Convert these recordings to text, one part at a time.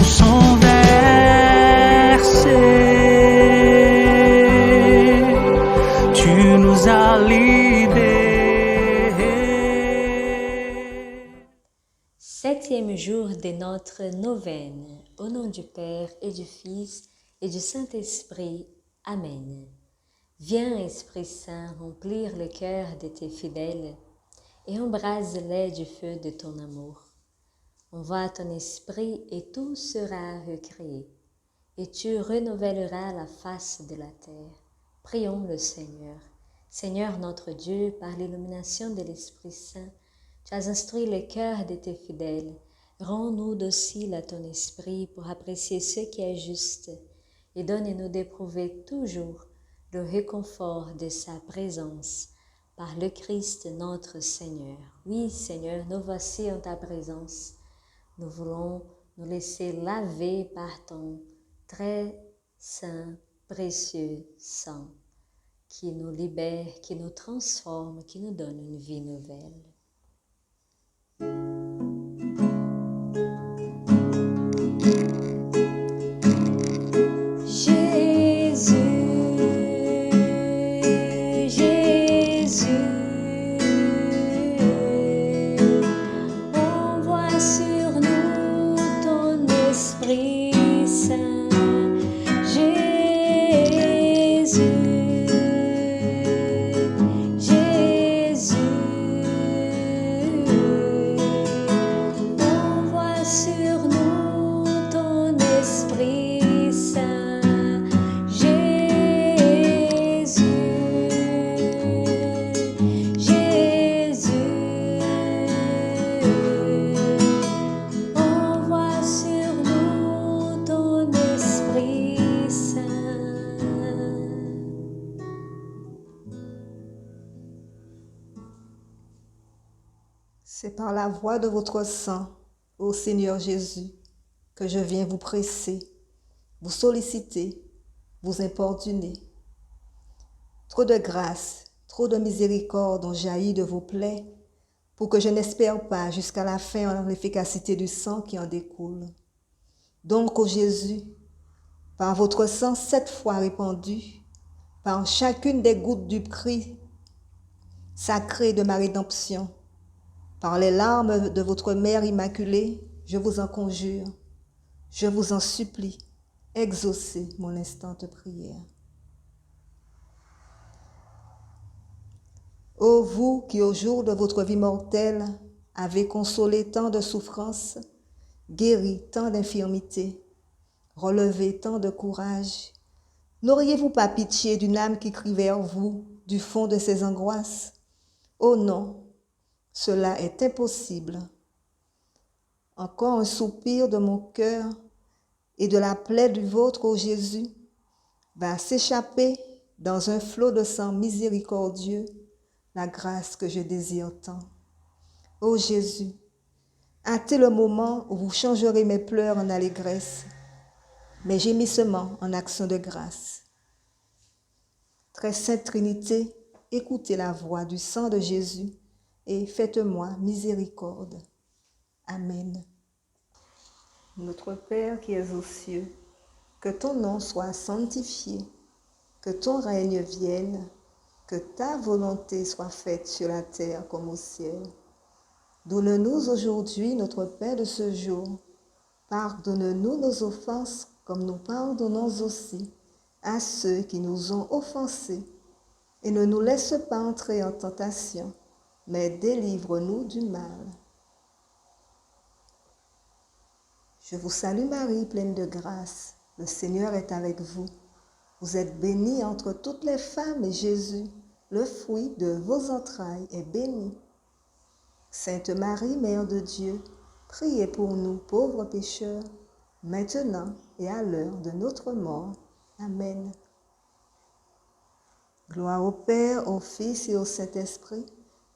sang versé, tu nous as libérés. Septième jour de notre neuvaine, au nom du Père et du Fils et du Saint-Esprit. Amen. Viens, Esprit Saint, remplir le cœur de tes fidèles et embrase-les du feu de ton amour. Envoie ton esprit et tout sera recréé, et tu renouvelleras la face de la terre. Prions le Seigneur. Seigneur notre Dieu, par l'illumination de l'Esprit Saint, tu as instruit le cœur de tes fidèles. Rends-nous dociles à ton esprit pour apprécier ce qui est juste, et donne-nous d'éprouver toujours le réconfort de sa présence. Par le Christ notre Seigneur. Oui, Seigneur, nous voici en ta présence. Nous voulons nous laisser laver par ton très saint, précieux sang qui nous libère, qui nous transforme, qui nous donne une vie nouvelle. C'est par la voix de votre sang, ô Seigneur Jésus, que je viens vous presser, vous solliciter, vous importuner. Trop de grâce, trop de miséricorde ont jailli de vos plaies pour que je n'espère pas jusqu'à la fin en l'efficacité du sang qui en découle. Donc, ô Jésus, par votre sang 7 fois répandu, par chacune des gouttes du cri sacré de ma rédemption, par les larmes de votre Mère Immaculée, je vous en conjure, je vous en supplie, exaucez mon instante prière. Ô vous qui au jour de votre vie mortelle avez consolé tant de souffrances, guéri tant d'infirmités, relevé tant de courage, n'auriez-vous pas pitié d'une âme qui crie vers vous du fond de ses angoisses? Oh non, cela est impossible. Encore un soupir de mon cœur et de la plaie du vôtre, ô Jésus, va s'échapper dans un flot de sang miséricordieux, la grâce que je désire tant. Ô Jésus, hâtez le moment où vous changerez mes pleurs en allégresse, mes gémissements en action de grâce. Très sainte Trinité, écoutez la voix du sang de Jésus et faites-moi miséricorde. Amen. Notre Père qui es aux cieux, que ton nom soit sanctifié, que ton règne vienne, que ta volonté soit faite sur la terre comme au ciel. Donne-nous aujourd'hui notre pain de ce jour. Pardonne-nous nos offenses comme nous pardonnons aussi à ceux qui nous ont offensés. Et ne nous laisse pas entrer en tentation, mais délivre-nous du mal. Je vous salue Marie, pleine de grâce. Le Seigneur est avec vous. Vous êtes bénie entre toutes les femmes et Jésus, le fruit de vos entrailles, est béni. Sainte Marie, Mère de Dieu, priez pour nous pauvres pécheurs, maintenant et à l'heure de notre mort. Amen. Gloire au Père, au Fils et au Saint-Esprit,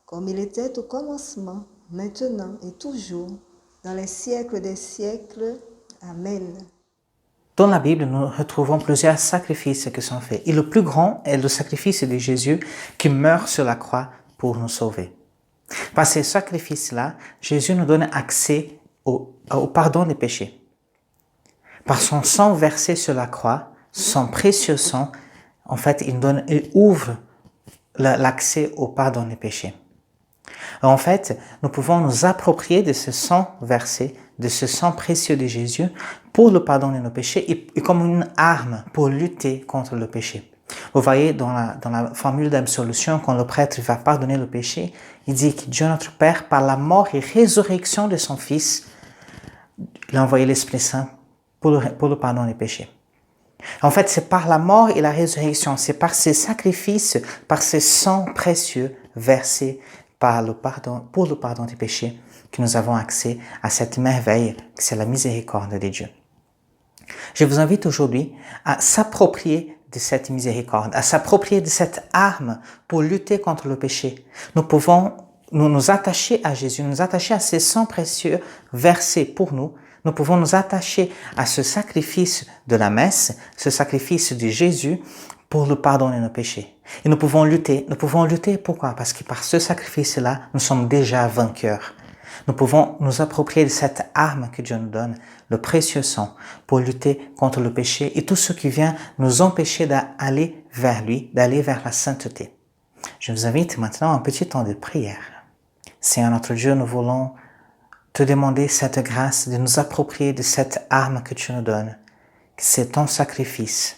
comme il était au commencement, maintenant et toujours, dans les siècles des siècles. Amen. Dans la Bible, nous retrouvons plusieurs sacrifices qui sont faits. Et le plus grand est le sacrifice de Jésus qui meurt sur la croix pour nous sauver. Par ces sacrifices-là, Jésus nous donne accès au pardon des péchés. Par son sang versé sur la croix, son précieux sang, en fait, il ouvre l'accès au pardon des péchés. En fait, nous pouvons nous approprier de ce sang versé, de ce sang précieux de Jésus pour le pardon de nos péchés et comme une arme pour lutter contre le péché. Vous voyez, dans la formule d'absolution, quand le prêtre va pardonner le péché, il dit que Dieu notre Père, par la mort et résurrection de son Fils, il a envoyé l'Esprit Saint pour le pardon des péchés. En fait, c'est par la mort et la résurrection, c'est par ces sacrifices, par ces sangs précieux versés pour le pardon des péchés, que nous avons accès à cette merveille, que c'est la miséricorde de Dieu. Je vous invite aujourd'hui à s'approprier de cette miséricorde, à s'approprier de cette arme pour lutter contre le péché. Nous pouvons nous attacher à Jésus, nous attacher à ces sangs précieux versés pour nous. Nous pouvons nous attacher à ce sacrifice de la messe, ce sacrifice de Jésus pour le pardon de nos péchés. Et nous pouvons lutter. Nous pouvons lutter pourquoi? Parce que par ce sacrifice-là, nous sommes déjà vainqueurs. Nous pouvons nous approprier de cette arme que Dieu nous donne, le précieux sang, pour lutter contre le péché et tout ce qui vient nous empêcher d'aller vers lui, d'aller vers la sainteté. Je vous invite maintenant à un petit temps de prière. Seigneur notre Dieu, nous voulons te demander cette grâce de nous approprier de cette arme que tu nous donnes, que c'est ton sacrifice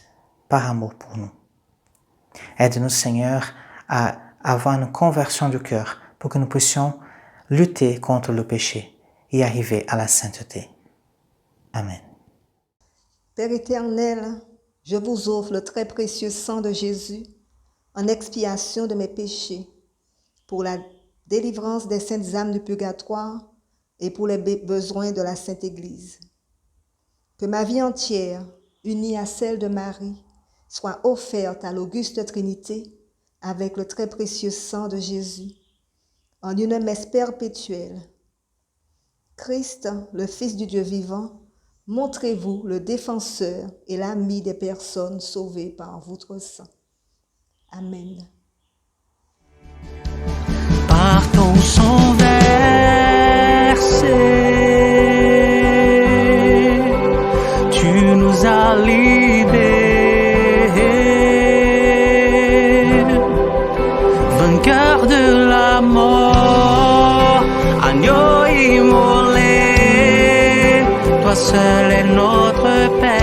par amour pour nous. Aide-nous, Seigneur, à avoir une conversion du cœur pour que nous puissions lutter contre le péché et arriver à la sainteté. Amen. Père éternel, je vous offre le très précieux sang de Jésus en expiation de mes péchés, pour la délivrance des saintes âmes du purgatoire et pour les besoins de la Sainte Église. Que ma vie entière, unie à celle de Marie, soit offerte à l'auguste Trinité avec le très précieux sang de Jésus, en une messe perpétuelle. Christ, le Fils du Dieu vivant, montrez-vous le défenseur et l'ami des personnes sauvées par votre sang. Amen. Par ton sang versé, tu nous as libérés, vainqueur de la mort, agneau immolé, toi seul est notre Père.